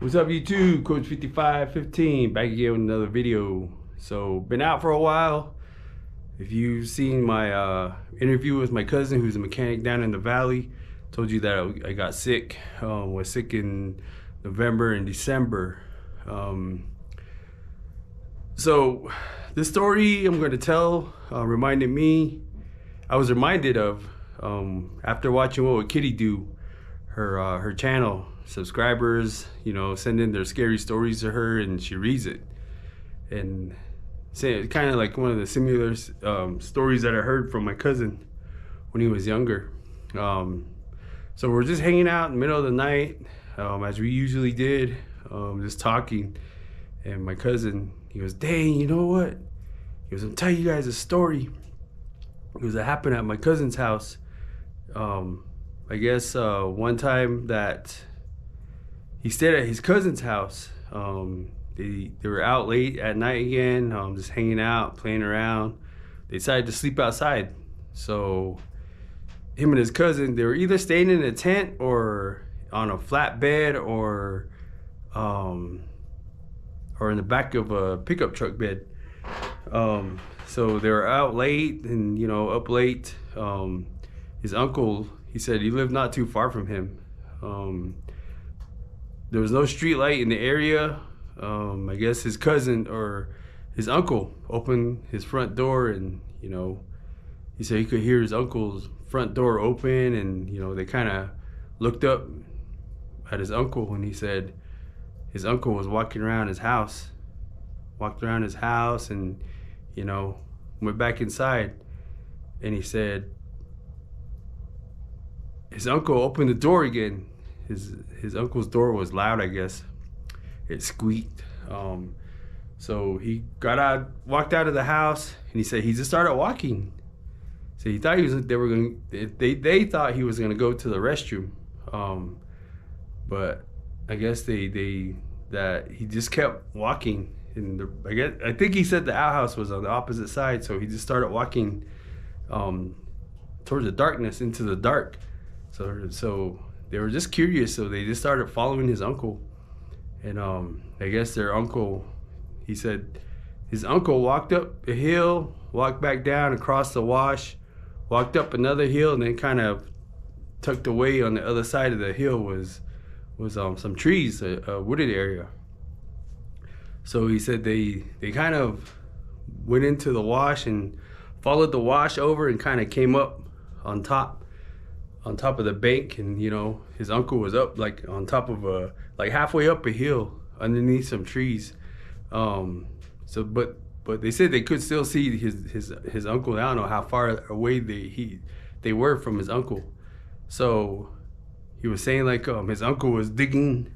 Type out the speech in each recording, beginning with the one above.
What's up YouTube? Coach 5515 back again with another video. So been out for a while. If you've seen my interview with my cousin who's a mechanic down in the valley, told you that I got sick. Was sick in November and December. So this story I'm going to tell reminded me, I was reminded of after watching What Would Kitty Do, her channel. Subscribers, send in their scary stories to her and she reads it. And say kind of like one of the similar stories that I heard from my cousin when he was younger. So we're just hanging out in the middle of the night, as we usually did, just talking. And my cousin, he goes, "Dang, you know what?" He goes, "I'll tell you guys a story." Because it happened at my cousin's house. I guess one time that he stayed at his cousin's house. They were out late at night again, just hanging out, playing around. They decided to sleep outside. So him and his cousin, they were either staying in a tent or on a flat bed or in the back of a pickup truck bed. So they were out late and up late. His uncle, he said he lived not too far from him. There was no street light in the area. I guess his cousin or his uncle opened his front door and, he said he could hear his uncle's front door open and, they kind of looked up at his uncle and he said his uncle was walking around his house. Walked around his house and, went back inside. And he said his uncle opened the door again. His uncle's door was loud, I guess. It squeaked. So he got out, walked out of the house, and he said he just started walking. So he thought they thought he was gonna go to the restroom, but I guess that he just kept walking. And I think he said the outhouse was on the opposite side, so he just started walking towards the darkness, into the dark. So they were just curious, so they just started following his uncle. And I guess their uncle, he said his uncle walked up a hill, walked back down across the wash, walked up another hill, and then kind of tucked away on the other side of the hill was some trees, a wooded area. So he said they kind of went into the wash and followed the wash over and kind of came up on top of the bank, and his uncle was up like on top of like halfway up a hill underneath some trees. But they said they could still see his uncle. I don't know how far away they were from his uncle. So he was saying like his uncle was digging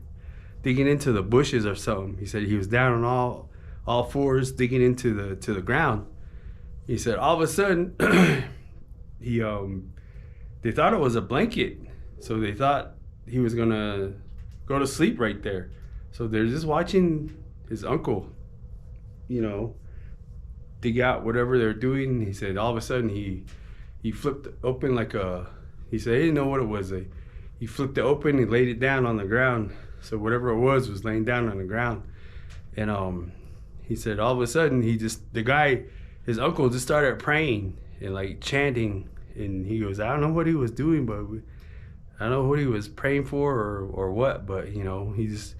into the bushes or something. He said he was down on all fours digging into the ground. He said all of a sudden they thought it was a blanket, so they thought he was gonna go to sleep right there. So they're just watching his uncle, dig out whatever they're doing. He said all of a sudden he flipped open he said he didn't know what it was. He flipped it open and laid it down on the ground. So whatever it was laying down on the ground. And he said all of a sudden his uncle just started praying and like chanting. And he goes, I don't know what he was doing, but I don't know what he was praying for or what, but he was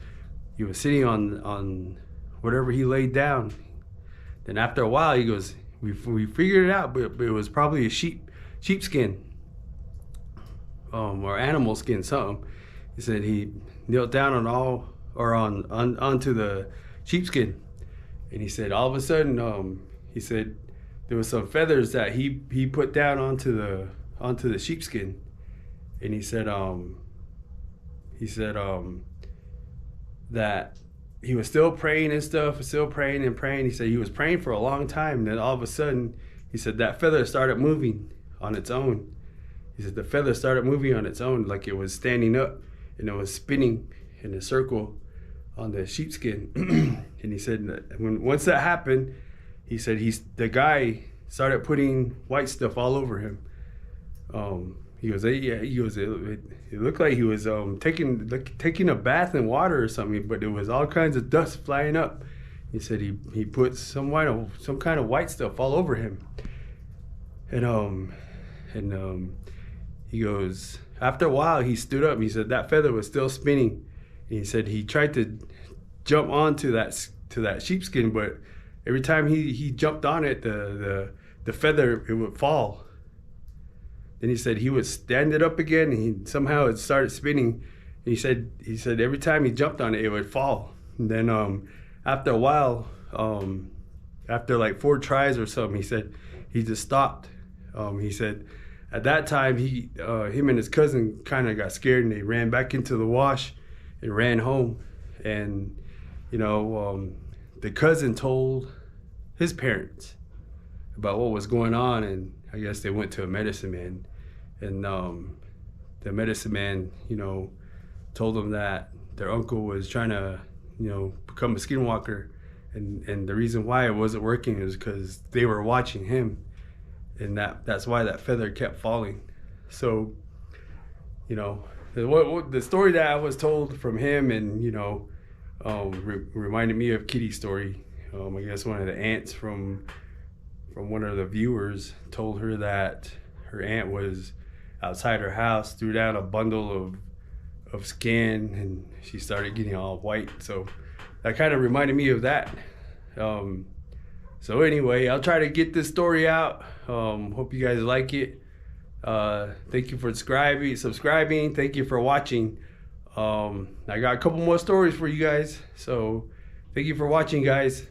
sitting on whatever he laid down. Then after a while, he goes, we figured it out, but it was probably a sheepskin, or animal skin, something. He said he knelt down onto the sheepskin, and he said all of a sudden, he said there was some feathers that he put down onto the sheepskin, and he said that he was still praying and stuff, still praying and praying. He said he was praying for a long time, and then all of a sudden, he said that feather started moving on its own. He said the feather started moving on its own, like it was standing up, and it was spinning in a circle on the sheepskin. And he said that once that happened, he said the guy started putting white stuff all over him. He goes, hey, yeah. He goes, it looked like he was taking a bath in water or something, but there was all kinds of dust flying up. He said he put some kind of white stuff all over him. And he goes, after a while he stood up. He said that feather was still spinning. And he said he tried to jump onto that sheepskin, but every time he jumped on it, the feather, it would fall. Then he said he would stand it up again, and somehow it started spinning. And he said every time he jumped on it, it would fall. And then after a while, after like 4 tries or something, he said he just stopped. He said at that time him and his cousin kind of got scared, and they ran back into the wash and ran home. And the cousin told his parents about what was going on, and I guess they went to a medicine man. And the medicine man, told them that their uncle was trying to, become a skinwalker, and the reason why it wasn't working is because they were watching him, and that's why that feather kept falling. So, the story that I was told from him, and reminded me of Kitty's story. I guess one of the aunts from one of the viewers told her that her aunt was outside her house, threw down a bundle of skin, and she started getting all white. So that kind of reminded me of that. So anyway, I'll try to get this story out. Hope you guys like it. Thank you for subscribing. Thank you for watching. I got a couple more stories for you guys. So thank you for watching, guys.